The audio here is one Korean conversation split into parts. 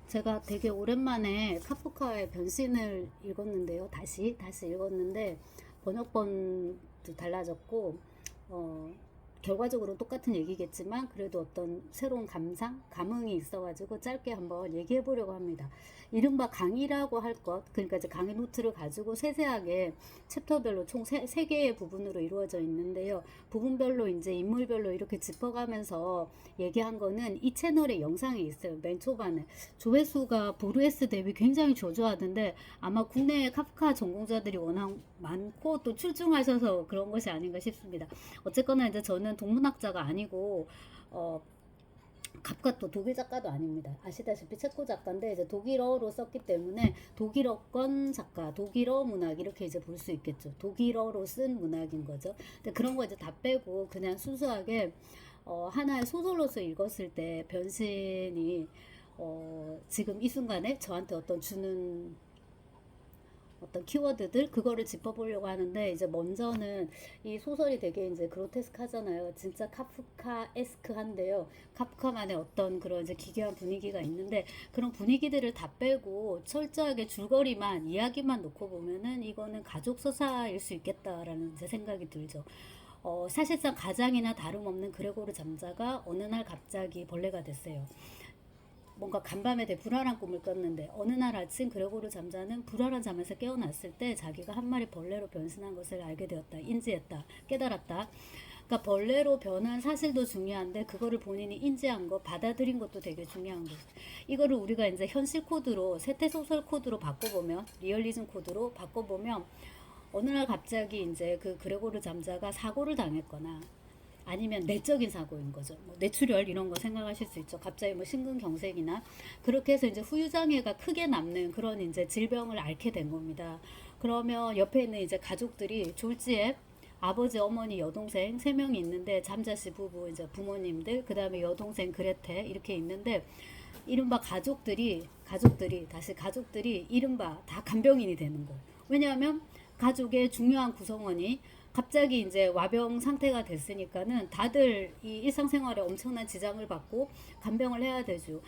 제가 되게 오랜만에 카프카의 변신을 읽었는데요. 다시 읽었는데 번역본도 달라졌고 어, 결과적으로 똑같은 얘기겠지만 그래도 어떤 새로운 감흥이 있어가지고 짧게 한번 얘기해 보려고 합니다. 이른바 강의라고 할 것, 그러니까 이제 강의 노트를 가지고 세세하게 챕터별로 총 세 개의 부분으로 이루어져 있는데요. 부분별로 이제 인물별로 이렇게 짚어가면서 얘기한 거는 이 채널에 영상이 있어요. 맨 초반에 조회수가 보르헤스 대비 굉장히 저조하던데 아마 국내 카프카 전공자들이 워낙 많고 또 출중하셔서 그런 것이 아닌가 싶습니다. 어쨌거나 이제 저는 동문학자가 아니고 카프카 또 독일 작가도 아닙니다. 아시다시피 체코 작가인데 이제 독일어로 썼기 때문에 독일어권 작가, 독일어 문학 이렇게 이제 볼 수 있겠죠. 독일어로 쓴 문학인 거죠. 근데 그런 거 이제 다 빼고 그냥 순수하게 하나의 소설로서 읽었을 때 변신이 지금 이 순간에 저한테 주는 어떤 키워드들 그거를 짚어보려고 하는데 이제 먼저는 이 소설이 되게 이제 그로테스크하잖아요. 진짜 카프카에스크한데요. 카프카만의 어떤 그런 이제 기괴한 분위기가 있는데 그런 분위기들을 다 빼고 철저하게 줄거리만 이야기만 놓고 보면은 이거는 가족 서사일 수 있겠다라는 이제 생각이 들죠. 사실상 가장이나 다름없는 그레고르 잠자가 어느 날 갑자기 벌레가 됐어요. 뭔가 간밤에 되게 불안한 꿈을 꿨는데 어느 날 아침 그레고르 잠자는 불안한 잠에서 깨어났을 때 자기가 한 마리 벌레로 변신한 것을 알게 되었다. 인지했다. 깨달았다. 그러니까 벌레로 변한 사실도 중요한데 그거를 본인이 인지한 거, 받아들인 것도 되게 중요한 거죠. 이거를 우리가 이제 현실 코드로 세태 소설 코드로 바꿔보면 리얼리즘 코드로 바꿔보면 어느 날 갑자기 이제 그 그레고르 잠자가 사고를 당했거나 아니면 내적인 사고인 거죠. 뭐 뇌출혈 이런 거 생각하실 수 있죠. 갑자기 뭐 심근경색이나 그렇게 해서 이제 후유장애가 크게 남는 그런 이제 질병을 앓게 된 겁니다. 그러면 옆에 있는 이제 가족들이 졸지에 아버지, 어머니, 여동생 세 명이 있는데 잠자씨 부부 이제 부모님들 그다음에 여동생 그레테 이렇게 있는데 이른바 가족들이 이른바 다 간병인이 되는 거예요. 왜냐하면 가족의 중요한 구성원이 갑자기 이제 와병 상태가 됐으니까는 다들 이 일상생활에 엄청난 지장을 받고 간병을 해야 되죠.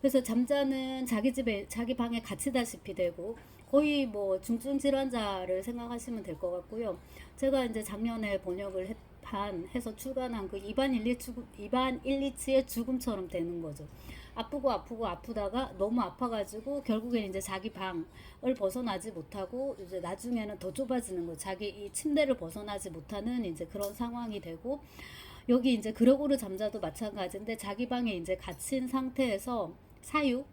그래서 잠자는 자기 집에 자기 방에 갇히다시피 되고 거의 뭐 중증 질환자를 생각하시면 될 것 같고요. 제가 이제 작년에 번역을 해서 출간한 그 이반 일리치의 죽음처럼 되는 거죠. 아프고 아프다가 너무 아파가지고 결국엔 이제 자기 방을 벗어나지 못하고 이제 나중에는 더 좁아지는 거 자기 이 침대를 벗어나지 못하는 이제 그런 상황이 되고 여기 이제 그레고르 잠자도 마찬가지인데 자기 방에 이제 갇힌 상태에서 사육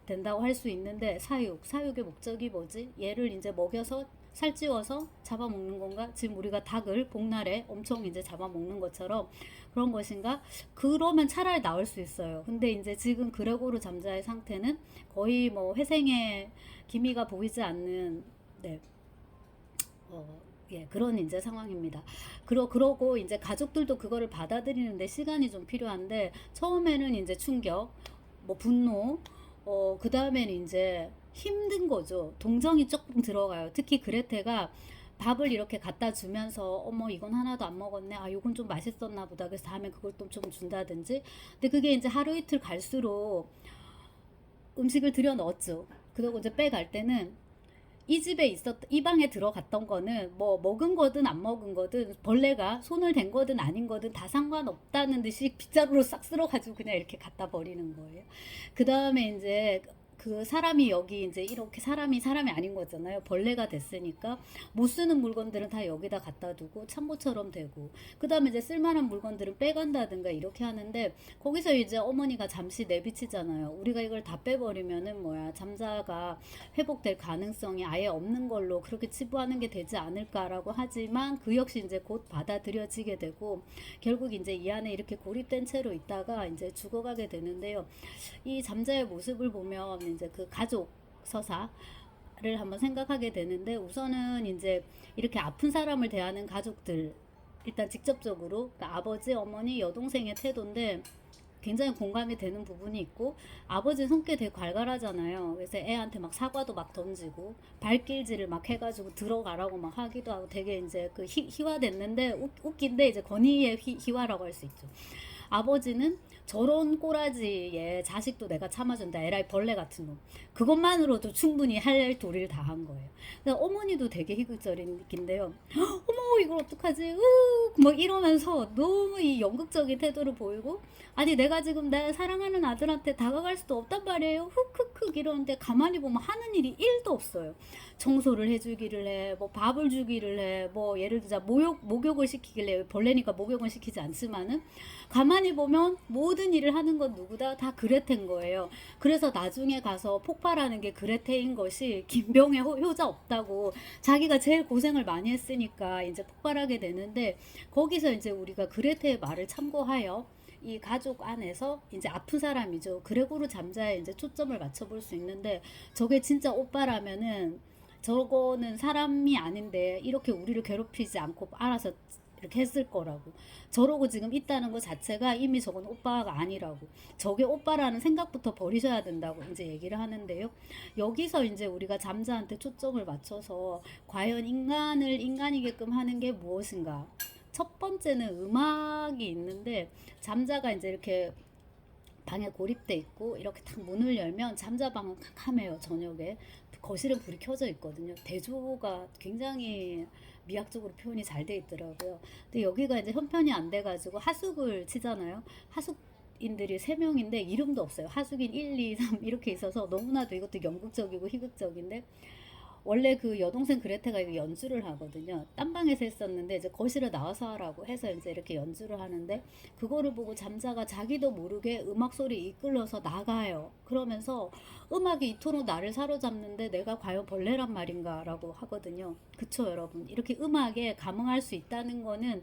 된다고 할 수 있는데 사육의 목적이 뭐지? 얘를 이제 먹여서 살찌워서 잡아먹는 건가? 지금 우리가 닭을 복날에 엄청 이제 잡아먹는 것처럼 그런 것인가? 그러면 차라리 나을 수 있어요. 근데 이제 지금 그레고르 잠자의 상태는 거의 뭐 회생의 기미가 보이지 않는 네. 예, 그런 이제 상황입니다. 그러고 이제 가족들도 그거를 받아들이는데 시간이 좀 필요한데 처음에는 이제 충격, 뭐 분노, 그 다음에는 이제 힘든 거죠. 동정이 조금 들어가요. 특히 그레테가 밥을 이렇게 갖다 주면서 어머 이건 하나도 안 먹었네. 아 이건 좀 맛있었나 보다. 그래서 다음에 그걸 좀 준다든지. 근데 그게 이제 하루 이틀 갈수록 음식을 들여 넣었죠. 그리고 이제 빼갈 때는 이 방에 들어갔던 거는 뭐 먹은 거든 안 먹은 거든 벌레가 손을 댄 거든 아닌 거든 다 상관없다는 듯이 빗자루로 싹 쓸어가지고 그냥 이렇게 갖다 버리는 거예요. 그 다음에 이제 그 사람이 여기 이제 이렇게 사람이 아닌 거잖아요. 벌레가 됐으니까 못 쓰는 물건들은 다 여기다 갖다 두고 창고처럼 되고 그 다음에 이제 쓸만한 물건들은 빼간다든가 이렇게 하는데 거기서 이제 어머니가 잠시 내비치잖아요. 우리가 이걸 다 빼버리면은 뭐야 잠자가 회복될 가능성이 아예 없는 걸로 그렇게 치부하는 게 되지 않을까라고 하지만 그 역시 이제 곧 받아들여지게 되고 결국 이제 이 안에 이렇게 고립된 채로 있다가 이제 죽어가게 되는데요. 이 잠자의 모습을 보면 이제 그 가족 서사를 한번 생각하게 되는데 우선은 이제 이렇게 아픈 사람을 대하는 가족들 일단 직접적으로 그러니까 아버지, 어머니, 여동생의 태도인데 굉장히 공감이 되는 부분이 있고 아버지 성격이 되게 괄괄하잖아요. 그래서 애한테 막 사과도 막 던지고 발길질을 막 해가지고 들어가라고 막 하기도 하고 되게 이제 그 희화됐는데 웃긴데 이제 권위의 희화라고 할 수 있죠. 아버지는 저런 꼬라지에 자식도 내가 참아준다. 에라이 벌레 같은 놈. 그것만으로도 충분히 할 도리를 다 한 거예요. 그래서 어머니도 되게 희극적인데요. 어머 이걸 어떡하지? 막 이러면서 너무 이 연극적인 태도를 보이고 아니 내가 지금 내 사랑하는 아들한테 다가갈 수도 없단 말이에요. 흑흑흑 이러는데 가만히 보면 하는 일이 1도 없어요. 청소를 해주기를 해, 뭐 밥을 주기를 해, 뭐 예를 들자 목욕을 시키길래 벌레니까 목욕은 시키지 않지만은 가만히 보면 모든 일을 하는 건 누구다 다 그레테인 거예요. 그래서 나중에 가서 폭발하는 게 그레테인 것이 김병의 효자 없다고 자기가 제일 고생을 많이 했으니까 이제 폭발하게 되는데 거기서 이제 우리가 그레테의 말을 참고하여 이 가족 안에서 이제 아픈 사람이죠. 그레고르 잠자에 이제 초점을 맞춰볼 수 있는데 저게 진짜 오빠라면은 저거는 사람이 아닌데 이렇게 우리를 괴롭히지 않고 알아서 이렇게 했을 거라고. 저러고 지금 있다는 것 자체가 이미 저건 오빠가 아니라고. 저게 오빠라는 생각부터 버리셔야 된다고 이제 얘기를 하는데요. 여기서 이제 우리가 잠자한테 초점을 맞춰서 과연 인간을 인간이게끔 하는 게 무엇인가? 첫 번째는 음악이 있는데 잠자가 이제 이렇게 방에 고립돼 있고 이렇게 탁 문을 열면 잠자방은 캄캄해요. 저녁에 거실에 불이 켜져 있거든요. 대조가 굉장히 미학적으로 표현이 잘 돼 있더라고요. 근데 여기가 이제 형편이 안 돼가지고 하숙을 치잖아요. 하숙인들이 3명인데 이름도 없어요. 하숙인 1, 2, 3 이렇게 있어서 너무나도 이것도 연극적이고 희극적인데 원래 그 여동생 그레테가 이거 연주를 하거든요. 딴 방에서 했었는데 이제 거실에 나와서 하라고 해서 이제 이렇게 연주를 하는데 그거를 보고 잠자가 자기도 모르게 음악 소리 이끌려서 나가요. 그러면서 음악이 이토록 나를 사로잡는데 내가 과연 벌레란 말인가라고 하거든요. 그쵸 여러분? 이렇게 음악에 감흥할 수 있다는 거는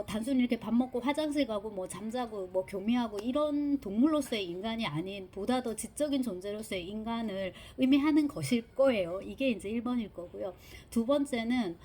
단순히 이렇게 밥 먹고 화장실 가고 뭐 잠자고 뭐 교미하고 이런 동물로서의 인간이 아닌 보다 더 지적인 존재로서의 인간을 의미하는 것일 거예요. 이게 이제 1번일 거고요. 두 번째는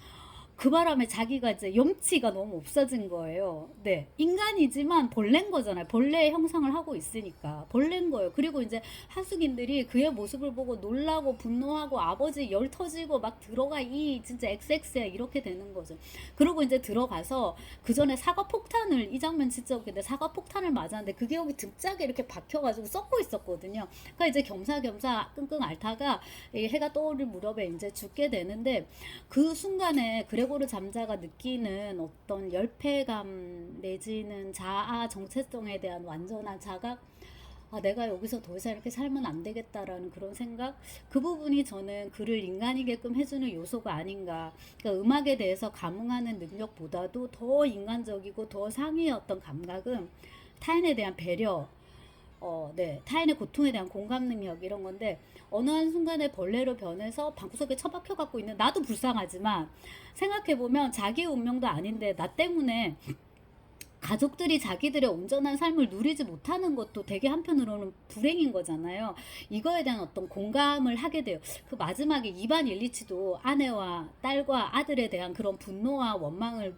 그 바람에 자기가 이제 염치가 너무 없어진 거예요. 네. 인간이지만 벌레인 거잖아요. 벌레의 형상을 하고 있으니까. 벌레인 거예요. 그리고 이제 하숙인들이 그의 모습을 보고 놀라고 분노하고 아버지 열 터지고 막 들어가 이 진짜 XX야 이렇게 되는 거죠. 그리고 이제 들어가서 그 전에 사과 폭탄을 이 장면 진짜 웃긴데 사과 폭탄을 맞았는데 그게 여기 등짝에 이렇게 박혀가지고 썩고 있었거든요. 그러니까 이제 겸사겸사 끙끙 앓다가 해가 떠오를 무렵에 이제 죽게 되는데 그 순간에 그레고르 잠자가 느끼는 어떤 열패감 내지는 자아 정체성에 대한 완전한 자각 내가 여기서 더 이상 이렇게 살면 안 되겠다라는 그런 생각 그 부분이 저는 그를 인간이게끔 해주는 요소가 아닌가 그러니까 음악에 대해서 감흥하는 능력보다도 더 인간적이고 더 상위의 어떤 감각은 타인에 대한 배려 네. 타인의 고통에 대한 공감 능력 이런 건데 어느 한순간에 벌레로 변해서 방구석에 처박혀 갖고 있는 나도 불쌍하지만 생각해보면 자기 운명도 아닌데 나 때문에 가족들이 자기들의 온전한 삶을 누리지 못하는 것도 되게 한편으로는 불행인 거잖아요. 이거에 대한 어떤 공감을 하게 돼요. 그 마지막에 이반 일리치도 아내와 딸과 아들에 대한 그런 분노와 원망을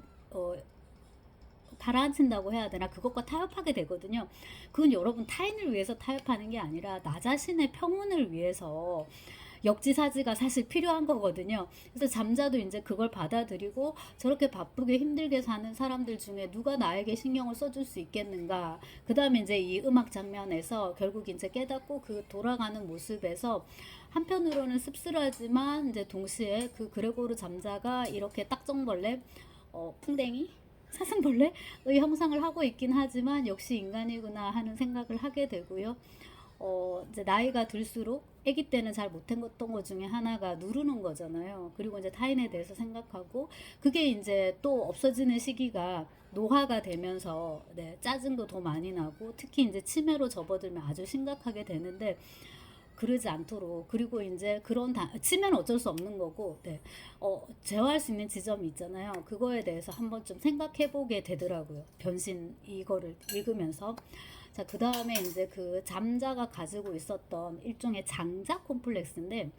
가라앉힌다고 해야 되나 그것과 타협하게 되거든요. 그건 여러분 타인을 위해서 타협하는 게 아니라 나 자신의 평온을 위해서 역지사지가 사실 필요한 거거든요. 그래서 잠자도 이제 그걸 받아들이고 저렇게 바쁘게 힘들게 사는 사람들 중에 누가 나에게 신경을 써줄 수 있겠는가. 그 다음에 이제 이 음악 장면에서 결국 이제 깨닫고 그 돌아가는 모습에서 한편으로는 씁쓸하지만 이제 동시에 그 그레고르 잠자가 이렇게 딱정벌레 풍뎅이 사슴벌레의 형상을 하고 있긴 하지만 역시 인간이구나 하는 생각을 하게 되고요. 이제 나이가 들수록 아기 때는 잘 못했던 것 중에 하나가 누르는 거잖아요. 그리고 이제 타인에 대해서 생각하고 그게 이제 또 없어지는 시기가 노화가 되면서 네, 짜증도 더 많이 나고 특히 이제 치매로 접어들면 아주 심각하게 되는데 그러지 않도록 그리고 이제 그런 치매는 어쩔 수 없는 거고 네. 제어할 수 있는 지점이 있잖아요. 그거에 대해서 한번 좀 생각해 보게 되더라고요. 변신 이거를 읽으면서 자, 그 다음에 이제 그 잠자가 가지고 있었던 일종의 장자 콤플렉스인데,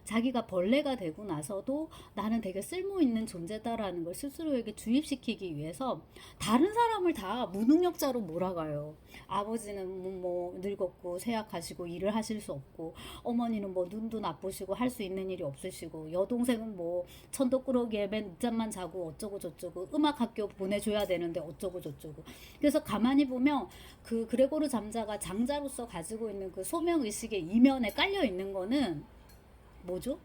자기가 벌레가 되고 나서도 나는 되게 쓸모 있는 존재다라는 걸 스스로에게 주입시키기 위해서 다른 사람을 다 무능력자로 몰아가요. 아버지는 뭐 늙었고 쇠약하시고 일을 하실 수 없고, 어머니는 뭐 눈도 나쁘시고 할 수 있는 일이 없으시고, 여동생은 뭐 천덕꾸러기에 맨 늦잠만 자고 어쩌고 저쩌고, 음악 학교 보내줘야 되는데 어쩌고 저쩌고. 그래서 가만히 보면 그 그레고르 잠자가 장자로서 가지고 있는 그 소명 의식의 이면에 깔려 있는 거는 뭐죠?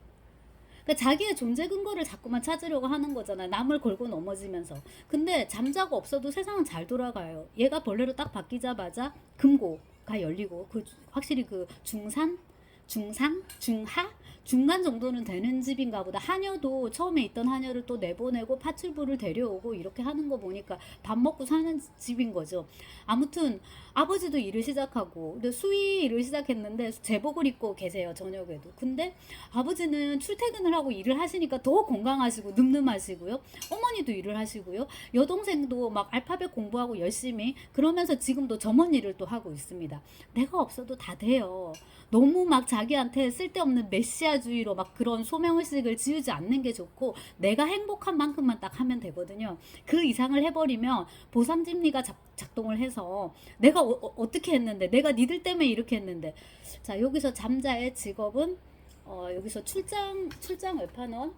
그러니까 자기의 존재 근거를 자꾸만 찾으려고 하는 거잖아요. 남을 걸고 넘어지면서. 근데 잠자가 없어도 세상은 잘 돌아가요. 얘가 벌레로 딱 바뀌자마자 금고가 열리고, 그 확실히 그 중산, 중상, 중하, 중간 정도는 되는 집인가 보다. 하녀도 처음에 있던 하녀를 또 내보내고 파출부를 데려오고 이렇게 하는 거 보니까 밥 먹고 사는 집인 거죠. 아무튼 아버지도 일을 시작하고, 근데 수의 일을 시작했는데 제복을 입고 계세요, 저녁에도. 근데 아버지는 출퇴근을 하고 일을 하시니까 더 건강하시고 늠름하시고요. 어머니도 일을 하시고요. 여동생도 막 알파벳 공부하고 열심히, 그러면서 지금도 점원 일을 또 하고 있습니다. 내가 없어도 다 돼요. 너무 막 자기한테 쓸데없는 메시아주의로 막 그런 소명의식을 지우지 않는 게 좋고, 내가 행복한 만큼만 딱 하면 되거든요. 그 이상을 해버리면 보상심리가 작동을 해서 내가 어떻게 했는데, 내가 니들 때문에 이렇게 했는데. 자, 여기서 잠자의 직업은 여기서 출장 외판원,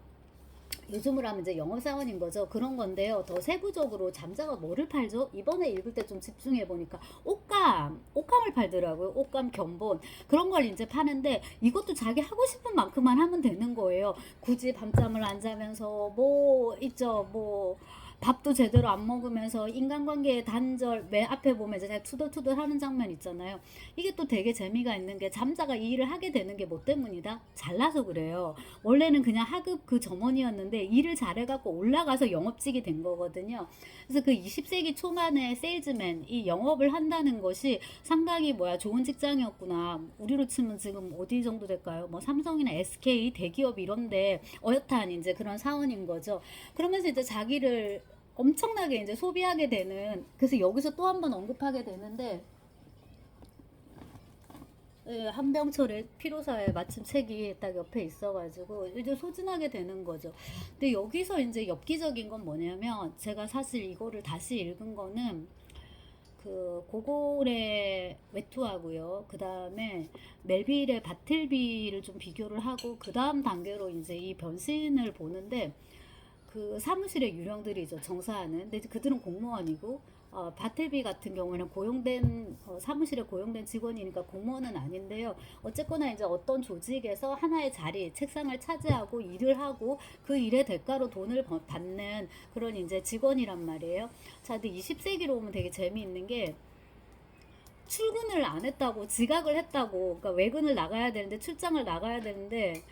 요즘으로 하면 이제 영업사원인 거죠. 그런 건데요. 더 세부적으로 잠자가 뭐를 팔죠? 이번에 읽을 때 좀 집중해 보니까 옷감을 팔더라고요. 옷감, 견본 그런 걸 이제 파는데, 이것도 자기 하고 싶은 만큼만 하면 되는 거예요. 굳이 밤잠을 안 자면서 뭐 있죠, 뭐 밥도 제대로 안 먹으면서 인간관계의 단절, 맨 앞에 보면 이제 투덜투덜 하는 장면 있잖아요. 이게 또 되게 재미가 있는 게, 잠자가 이 일을 하게 되는 게 뭐 때문이다? 잘나서 그래요. 원래는 그냥 하급 그 점원이었는데 일을 잘해갖고 올라가서 영업직이 된 거거든요. 그래서 그 20세기 초반에 세일즈맨, 이 영업을 한다는 것이 상당히 좋은 직장이었구나. 우리로 치면 지금 어디 정도 될까요? 뭐 삼성이나 SK 대기업 이런데 어엿한 이제 그런 사원인 거죠. 그러면서 이제 자기를 엄청나게 이제 소비하게 되는, 그래서 여기서 또 한 번 언급하게 되는데, 예, 한병철의 피로사에 마침 책이 딱 옆에 있어가지고 이제 소진하게 되는 거죠. 근데 여기서 이제 엽기적인 건 뭐냐면, 제가 사실 이거를 다시 읽은 거는 그 고골의 외투하고요, 그 다음에 멜빌의 바틀비를 좀 비교를 하고, 그 다음 단계로 이제 이 변신을 보는데, 그 사무실의 유령들이죠, 정사하는. 근데 그들은 공무원이고, 바틀비 같은 경우에는 고용된, 사무실에 고용된 직원이니까 공무원은 아닌데요. 어쨌거나 이제 어떤 조직에서 하나의 자리, 책상을 차지하고 일을 하고, 그 일의 대가로 돈을 받는 그런 이제 직원이란 말이에요. 자, 근데 20세기로 오면 되게 재미있는 게, 출근을 안 했다고, 지각을 했다고, 그러니까 외근을 나가야 되는데, 출장을 나가야 되는데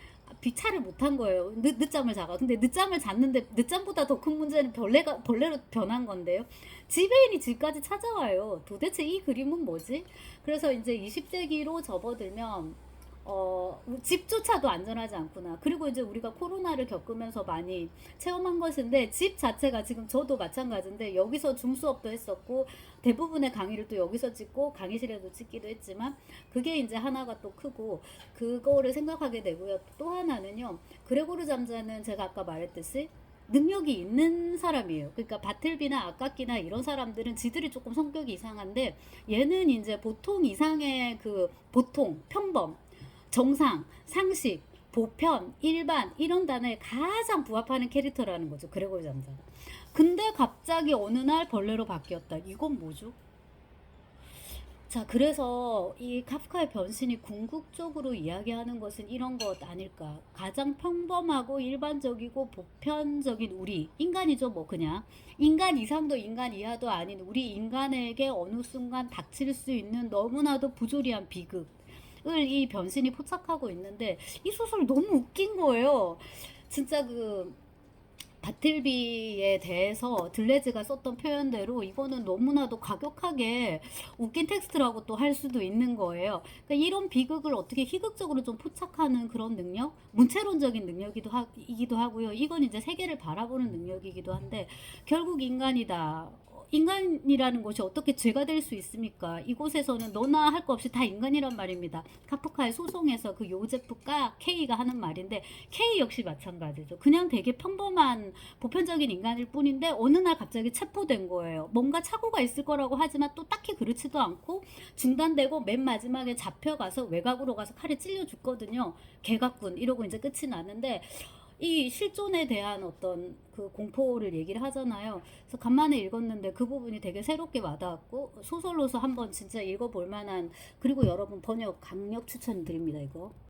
비차를 못한 거예요. 늦잠을 자가. 근데 늦잠을 잤는데, 늦잠보다 더 큰 문제는 벌레로 변한 건데요. 지배인이 집까지 찾아와요. 도대체 이 그림은 뭐지? 그래서 이제 20세기로 접어들면 집조차도 안전하지 않구나. 그리고 이제 우리가 코로나를 겪으면서 많이 체험한 것인데, 집 자체가 지금 저도 마찬가지인데, 여기서 줌수업도 했었고, 대부분의 강의를 또 여기서 찍고, 강의실에도 찍기도 했지만, 그게 이제 하나가 또 크고, 그거를 생각하게 되고요. 또 하나는요, 그레고르 잠자는 제가 아까 말했듯이 능력이 있는 사람이에요. 그러니까 바틀비나 아까키나 이런 사람들은 지들이 조금 성격이 이상한데, 얘는 이제 보통 이상의 그 보통, 평범, 정상, 상식, 보편, 일반 이런 단어에 가장 부합하는 캐릭터라는 거죠. 그레고르 잠자가. 근데 갑자기 어느 날 벌레로 바뀌었다. 이건 뭐죠? 자, 그래서 이 카프카의 변신이 궁극적으로 이야기하는 것은 이런 것 아닐까. 가장 평범하고 일반적이고 보편적인 우리, 인간이죠, 뭐 그냥. 인간 이상도 인간 이하도 아닌 우리 인간에게 어느 순간 닥칠 수 있는 너무나도 부조리한 비극. 을 이 변신이 포착하고 있는데, 이 소설 너무 웃긴 거예요. 진짜 그 바틀비에 대해서 들레즈가 썼던 표현대로 이거는 너무나도 과격하게 웃긴 텍스트라고 또 할 수도 있는 거예요. 그러니까 이런 비극을 어떻게 희극적으로 좀 포착하는 그런 능력, 문체론적인 능력이기도 하고요. 이건 이제 세계를 바라보는 능력이기도 한데, 결국 인간이다. 인간이라는 것이 어떻게 죄가 될 수 있습니까? 이곳에서는 너나 할 거 없이 다 인간이란 말입니다. 카프카의 소송에서 그 요제프과 K가 하는 말인데 K 역시 마찬가지죠. 그냥 되게 평범한 보편적인 인간일 뿐인데 어느 날 갑자기 체포된 거예요. 뭔가 착오가 있을 거라고 하지만 또 딱히 그렇지도 않고 중단되고 맨 마지막에 잡혀가서 외곽으로 가서 칼에 찔려 죽거든요. 개각군 이러고 이제 끝이 나는데 이 실존에 대한 어떤 그 공포를 얘기를 하잖아요. 그래서 간만에 읽었는데 그 부분이 되게 새롭게 와닿았고 소설로서 한번 진짜 읽어볼 만한, 그리고 여러분 번역 강력 추천드립니다, 이거.